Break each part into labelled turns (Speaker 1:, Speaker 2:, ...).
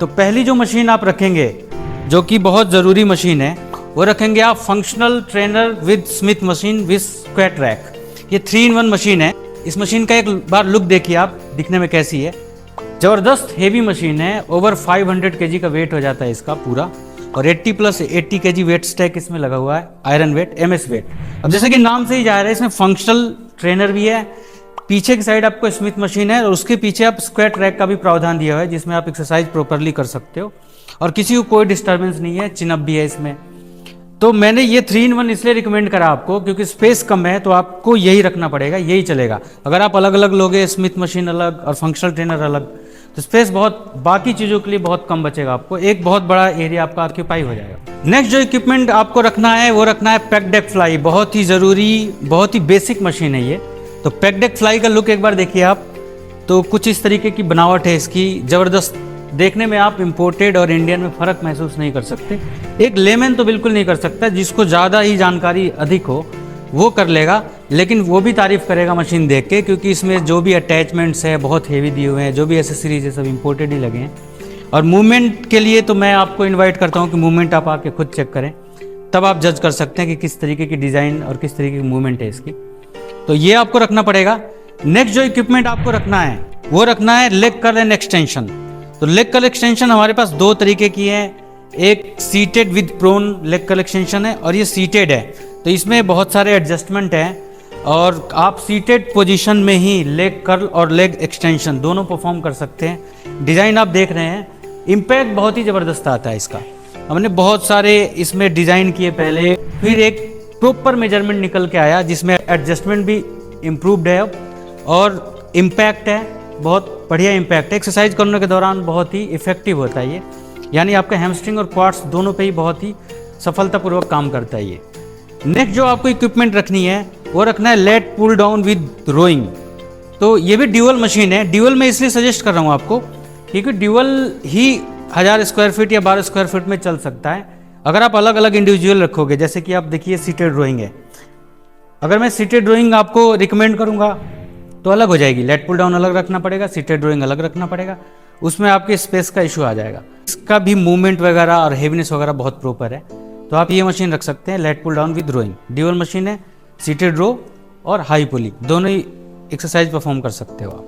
Speaker 1: तो पहली जो मशीन आप रखेंगे, जो कि बहुत ज़रूरी मशीन है, वो रखेंगे आप functional trainer with Smith machine with squat rack. ये 3-in-1 मशीन है। इस मशीन का एक बार लुक देखिए आप, दिखने में कैसी है। ज़बरदस्त हेवी मशीन है, ओवर 500 kg का वेट हो जाता है इसका पूरा, और 80 + 80 kg वेट स्टैक इसमें लगा हुआ है, आयरन वेट, MS वेट। अब जैसे कि नाम से ही जा रहा है, इसमें फंक्शनल ट्रेनर भी है, पीछे की साइड आपको स्मिथ मशीन है, और उसके पीछे आप स्क्वाट रैक का भी प्रावधान दिया हुआ है, जिसमें आप एक्सरसाइज प्रॉपरली कर सकते हो और किसी को कोई डिस्टर्बेंस नहीं है, चिनअप भी है इसमें। तो मैंने ये 3-in-1 इसलिए रिकमेंड करा आपको क्योंकि स्पेस कम है, तो आपको यही रखना पड़ेगा, यही चलेगा। अगर आप अलग अलग लोगे, स्मिथ मशीन अलग और फंक्शनल ट्रेनर अलग, तो स्पेस बहुत बाकी चीज़ों के लिए बहुत कम बचेगा, आपको एक बहुत बड़ा एरिया आपका ऑक्यूपाई हो जाएगा। नेक्स्ट जो इक्विपमेंट आपको रखना है वो रखना है पैकडेक फ्लाई। बहुत ही ज़रूरी, बहुत ही बेसिक मशीन है ये। तो पैकडेक फ्लाई का लुक एक बार देखिए आप, तो कुछ इस तरीके की बनावट है इसकी, ज़बरदस्त। देखने में आप इंपोर्टेड और इंडियन में फ़र्क महसूस नहीं कर सकते। एक लेमैन तो बिल्कुल नहीं कर सकता, जिसको ज़्यादा ही जानकारी अधिक हो वो कर लेगा, लेकिन वो भी तारीफ़ करेगा मशीन देख के, क्योंकि इसमें जो भी अटैचमेंट्स है बहुत हेवी दिए हुए हैं, जो भी एसेसरीज है सब इंपोर्टेड ही लगे हैं। और मूवमेंट के लिए तो मैं आपको इन्वाइट करता हूँ कि मूवमेंट आप आके खुद चेक करें, तब आप जज कर सकते हैं कि किस तरीके की डिज़ाइन और किस तरीके की मूवमेंट है इसकी। तो ये आपको रखना पड़ेगा। नेक्स्ट जो इक्विपमेंट आपको रखना है वो रखना है लेग कर्ल एंड एक्सटेंशन। तो लेग कर्ल एक्सटेंशन हमारे पास 2 तरीके की है, एक seated with prone leg curl extension है और ये सीटेड है। तो इसमें बहुत सारे एडजस्टमेंट हैं और आप सीटेड पोजीशन में ही लेग कर्ल और लेग एक्सटेंशन दोनों परफॉर्म कर सकते हैं। डिज़ाइन आप देख रहे हैं, इम्पैक्ट बहुत ही ज़बरदस्त आता है इसका। हमने बहुत सारे इसमें डिज़ाइन किए पहले, फिर एक प्रॉपर मेजरमेंट निकल के आया जिसमें एडजस्टमेंट भी इम्प्रूव्ड है और इम्पैक्ट है, बहुत बढ़िया इम्पैक्ट है। एक्सरसाइज करने के दौरान बहुत ही इफेक्टिव होता है ये, यानी आपका हैमस्ट्रिंग और क्वाड्स दोनों पे ही बहुत ही सफलतापूर्वक काम करता है ये। नेक्स्ट जो आपको इक्विपमेंट रखनी है वो रखना है lat pull down with rowing. तो ये भी ड्यूअल मशीन है। ड्यूअल मैं इसलिए सजेस्ट कर रहा हूँ आपको क्योंकि ड्यूअल ही 1000 स्क्वायर फीट या 12 स्क्वायर फीट में चल सकता है। अगर आप अलग अलग इंडिविजुअल रखोगे, जैसे कि आप देखिए सीटेड ड्राइंग है, अगर मैं सीटेड ड्राइंग आपको रिकमेंड करूंगा तो अलग हो जाएगी। लेट पुल डाउन अलग रखना पड़ेगा, सीटेड ड्राइंग अलग रखना पड़ेगा, उसमें आपके स्पेस का इशू आ जाएगा। इसका भी मूवमेंट वगैरह और हेवीनेस वगैरह बहुत प्रॉपर है। तो आप ये मशीन रख सकते हैं lat pull down with rowing. Dual machine है, सीटेड रो और हाई पुली दोनों ही एक्सरसाइज परफॉर्म कर सकते हो आप।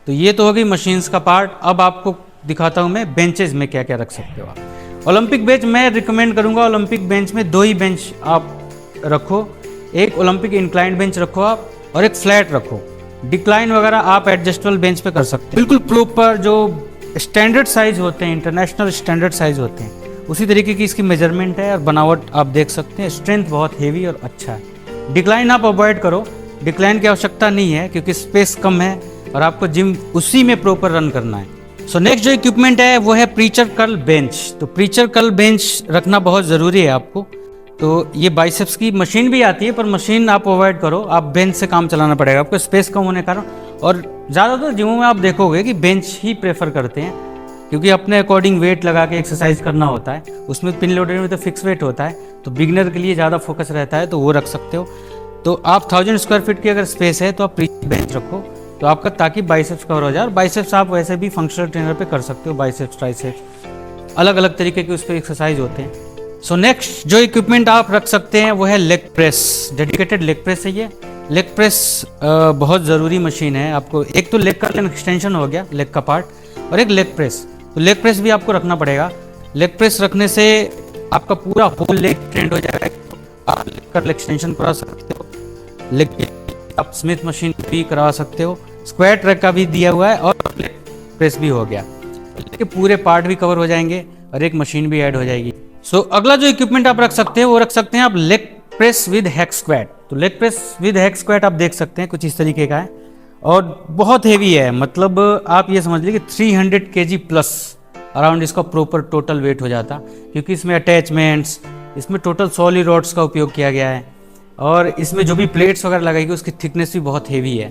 Speaker 1: तो ये तो हो गई मशीन्स का पार्ट। अब आपको दिखाता हूँ मैं बेंचेज में क्या क्या रख सकते हो आप। ओलंपिक बेंच मैं रिकमेंड करूँगा, ओलंपिक बेंच में 2 ही बेंच आप रखो, एक ओलंपिक इंक्लाइंड बेंच रखो आप और एक फ्लैट रखो। डिक्लाइन वगैरह आप एडजस्टेबल बेंच पे कर सकते हैं। बिल्कुल प्रॉपर जो स्टैंडर्ड साइज होते हैं, इंटरनेशनल स्टैंडर्ड साइज होते हैं, उसी तरीके की इसकी मेजरमेंट है और बनावट आप देख सकते हैं। स्ट्रेंथ बहुत हेवी और अच्छा है। डिक्लाइन आप अवॉइड करो, डिक्लाइन की आवश्यकता नहीं है क्योंकि स्पेस कम है और आपको जिम उसी में प्रॉपर रन करना है। सो नेक्स्ट जो इक्विपमेंट है वो है प्रीचर कर्ल बेंच। तो प्रीचर कर्ल बेंच रखना बहुत ज़रूरी है आपको। तो ये बाइसेप्स की मशीन भी आती है, पर मशीन आप अवॉइड करो, आप बेंच से काम चलाना पड़ेगा आपको, स्पेस कम होने के कारण। और ज़्यादातर जिमों में आप देखोगे कि बेंच ही प्रेफर करते हैं क्योंकि अपने अकॉर्डिंग वेट लगा के एक्सरसाइज करना होता है। उसमें पिन लोडेड में तो फिक्स वेट होता है, तो बिगनर के लिए ज़्यादा फोकस रहता है, तो वो रख सकते हो। तो आप 1000 स्क्वायर फीट की अगर स्पेस है तो आप प्रीचर बेंच रखो, तो आपका ताकि बाइसेप्स कवर हो जाए। और बाइसेप्स आप वैसे भी फंक्शनल ट्रेनर पे कर सकते हो, बाइसेप्स ट्राइसेप्स अलग अलग तरीके के उस पर एक्सरसाइज होते हैं। सो नेक्स्ट जो इक्विपमेंट आप रख सकते हैं वो है leg press. Dedicated leg press है ये। लेग प्रेस बहुत ज़रूरी मशीन है आपको। एक तो लेग कर्ल एक्सटेंशन हो गया, लेग का पार्ट, और एक लेग प्रेस। तो लेग प्रेस भी आपको रखना पड़ेगा। लेग प्रेस रखने से आपका पूरा होल लेग ट्रेंड हो जाएगा। आप लेग कर्ल एक्सटेंशन करा सकते हो, लेग आप स्मिथ मशीन भी करा सकते हो, स्क्वाट रैक का भी दिया हुआ है और लेग प्रेस भी हो गया। लेग के पूरे पार्ट भी कवर हो जाएंगे और एक मशीन भी ऐड हो जाएगी। सो अगला जो इक्विपमेंट आप रख सकते हैं वो रख सकते हैं आप leg press with hack squat. तो leg press with hack squat आप देख सकते हैं कुछ इस तरीके का है और बहुत हेवी है। मतलब आप ये समझ लीजिए कि 300 kg प्लस अराउंड इसका प्रॉपर टोटल वेट हो जाता, क्योंकि इसमें अटैचमेंट्स, इसमें टोटल सॉलिड रॉड्स का उपयोग किया गया है और इसमें जो भी प्लेट्स वगैरह लगाई गई उसकी थिकनेस भी बहुत हेवी है।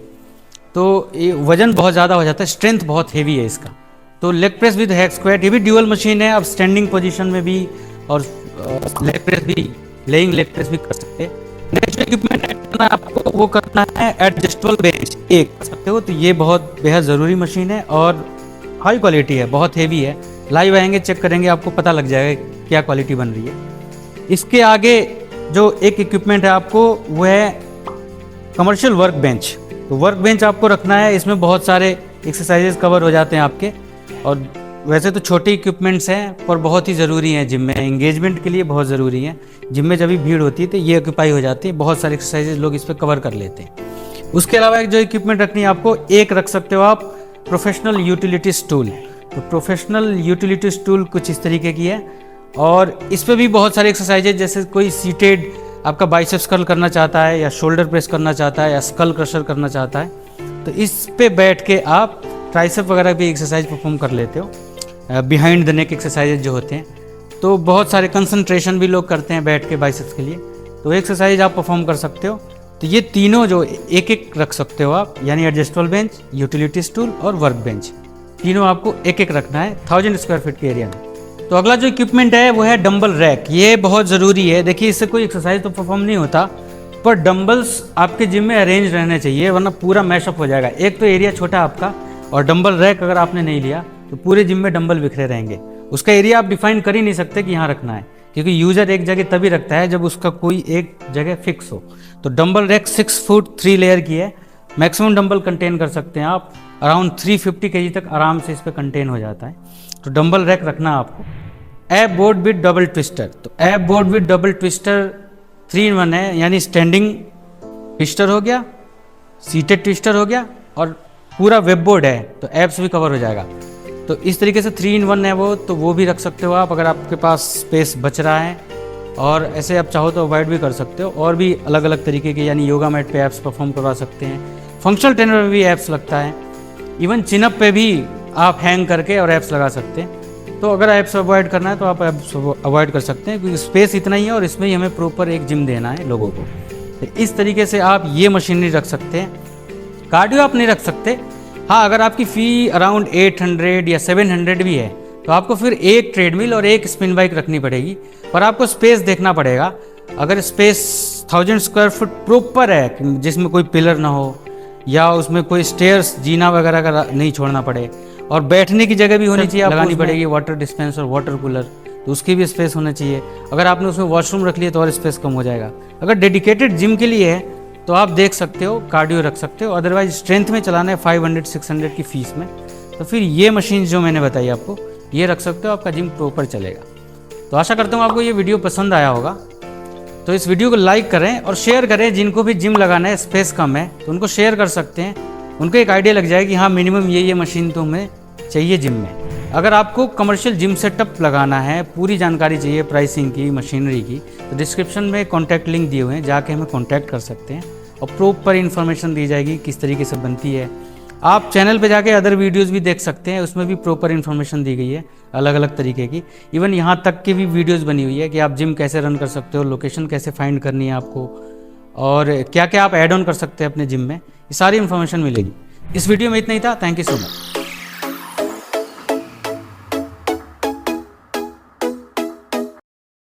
Speaker 1: तो ये वजन बहुत ज़्यादा हो जाता है, स्ट्रेंथ बहुत हेवी है इसका। तो leg press with hack squat ये भी ड्यूअल मशीन है। आप स्टैंडिंग पोजीशन में भी और लेग प्रेस भी, लेइंग लेग प्रेस भी कर सकते हैं। नेक्स्ट इक्विपमेंट करना आपको वो करना है एडजस्टेबल बेंच, एक कर सकते हो। तो ये बहुत बेहद ज़रूरी मशीन है और हाई क्वालिटी है, बहुत हेवी है। लाइव आएंगे, चेक करेंगे, आपको पता लग जाएगा क्या क्वालिटी बन रही है। इसके आगे जो एक इक्विपमेंट है आपको, वो है कमर्शियल वर्क बेंच। तो वर्क बेंच आपको रखना है, इसमें बहुत सारे एक्सरसाइजेज कवर हो जाते हैं आपके। और वैसे तो छोटे इक्विपमेंट्स हैं पर बहुत ही ज़रूरी हैं जिम में, एंगेजमेंट के लिए बहुत ज़रूरी हैं। जिम में जब भी भीड़ होती है तो ये ऑक्यूपाई हो जाती है, बहुत सारे एक्सरसाइजेज लोग इस पर कवर कर लेते हैं। उसके अलावा एक जो इक्विपमेंट रखनी है आपको, एक रख सकते हो आप प्रोफेशनल यूटिलिटी स्टूल। तो प्रोफेशनल यूटिलिटी स्टूल कुछ इस तरीके की है और इस पर भी बहुत सारे एक्सरसाइजेज, जैसे कोई सीटेड आपका बाइसेप्स कर्ल करना चाहता है या शोल्डर प्रेस करना चाहता है या स्कल क्रशर करना चाहता है, तो इस पे बैठ के आप ट्राइसेप वगैरह भी एक्सरसाइज परफॉर्म कर लेते हो, बिहाइंड द नेक एक्सरसाइजेज जो होते हैं। तो बहुत सारे कंसंट्रेशन भी लोग करते हैं बैठ के बाइसेप्स के लिए, तो एक्सरसाइज आप परफॉर्म कर सकते हो। तो ये तीनों जो एक एक रख सकते हो आप, यानी एडजस्टेबल बेंच, यूटिलिटी स्टूल और वर्क बेंच, तीनों आपको एक एक रखना है 1000 स्क्वायर फीट के एरिया में। तो अगला जो इक्विपमेंट है वो है डंबल रैक। ये बहुत ज़रूरी है। देखिए, इससे कोई एक्सरसाइज तो परफॉर्म नहीं होता, पर डंबल्स आपके जिम में अरेंज रहने चाहिए, वरना पूरा मैशअप हो जाएगा। एक तो एरिया छोटा आपका, और डंबल रैक अगर आपने नहीं लिया तो पूरे जिम में डंबल बिखरे रहेंगे। उसका एरिया आप डिफाइन कर ही नहीं सकते कि यहाँ रखना है, क्योंकि यूजर एक जगह तभी रखता है जब उसका कोई एक जगह फिक्स हो। तो डंबल रैक 6 फुट 3 लेयर की है। मैक्सिमम डंबल कंटेन कर सकते हैं आप, अराउंड 350 kg तक आराम से इस पर कंटेन हो जाता है। तो डंबल रैक रखना आपको। Ab board with double twister. तो ab board with double twister 3 in 1 है, यानी स्टैंडिंग ट्विस्टर हो गया, सीटेड ट्विस्टर हो गया और पूरा वेब बोर्ड है, तो एप्स भी कवर हो जाएगा। तो इस तरीके से 3 in 1 है वो, तो वो भी रख सकते हो आप अगर आपके पास स्पेस बच रहा है। और ऐसे आप चाहो तो अवॉइड भी कर सकते हो, और भी अलग अलग तरीके के, यानी योगा मैट पे एप्स परफॉर्म करवा सकते हैं, फंक्शनल ट्रेनर में भी एप्स लगता है, इवन चिनअप पे भी आप हैंग करके और एप्स लगा सकते हैं। तो अगर एप्स अवॉइड करना है तो आप एप्स अवॉइड कर सकते हैं, क्योंकि स्पेस इतना ही है और इसमें ही हमें प्रॉपर एक जिम देना है लोगों को। तो इस तरीके से आप ये मशीनरी रख सकते हैं। कार्डियो आप नहीं रख सकते। हाँ, अगर आपकी फ़ी अराउंड 800 या 700 भी है तो आपको फिर एक ट्रेडमिल और एक स्पिन बाइक रखनी पड़ेगी, पर आपको स्पेस देखना पड़ेगा। अगर स्पेस 1000 स्क्वायर फुट प्रॉपर है, जिसमें कोई पिलर ना हो या उसमें कोई स्टेयर्स जीना वगैरह का नहीं छोड़ना पड़े, और बैठने की जगह भी होनी चाहिए, लगानी पड़ेगी वाटर डिस्पेंसर, वाटर कूलर, तो उसकी भी स्पेस होना चाहिए। अगर आपने उसमें वॉशरूम रख लिया तो और स्पेस कम हो जाएगा। अगर डेडिकेटेड जिम के लिए है तो आप देख सकते हो, कार्डियो रख सकते हो। अदरवाइज स्ट्रेंथ में चलाना है 500-600 की फीस में, तो फिर ये मशीन जो मैंने बताई आपको, ये रख सकते हो, आपका जिम प्रॉपर चलेगा। तो आशा करता हूँ आपको ये वीडियो पसंद आया होगा। तो इस वीडियो को लाइक करें और शेयर करें। जिनको भी जिम लगाना है, स्पेस कम है, तो उनको शेयर कर सकते हैं। उनको एक आइडिया लग जाए कि हाँ, मिनिमम ये मशीन तो हमें चाहिए जिम में। अगर आपको कमर्शियल जिम सेटअप लगाना है, पूरी जानकारी चाहिए प्राइसिंग की, मशीनरी की, तो डिस्क्रिप्शन में कॉन्टैक्ट लिंक दिए हुए हैं, जाके हमें कॉन्टैक्ट कर सकते हैं और प्रॉपर इन्फॉर्मेशन दी जाएगी किस तरीके से बनती है। आप चैनल पे जाके अदर वीडियोस भी देख सकते हैं, उसमें भी प्रॉपर इन्फॉर्मेशन दी गई है अलग अलग तरीके की। इवन यहाँ तक की भी वीडियोस बनी हुई है कि आप जिम कैसे रन कर सकते हो, लोकेशन कैसे फाइंड करनी है आपको, और क्या क्या आप ऐड ऑन कर सकते हैं अपने जिम में, ये सारी इन्फॉर्मेशन मिलेगी। इस वीडियो में इतना ही था। Thank you so much.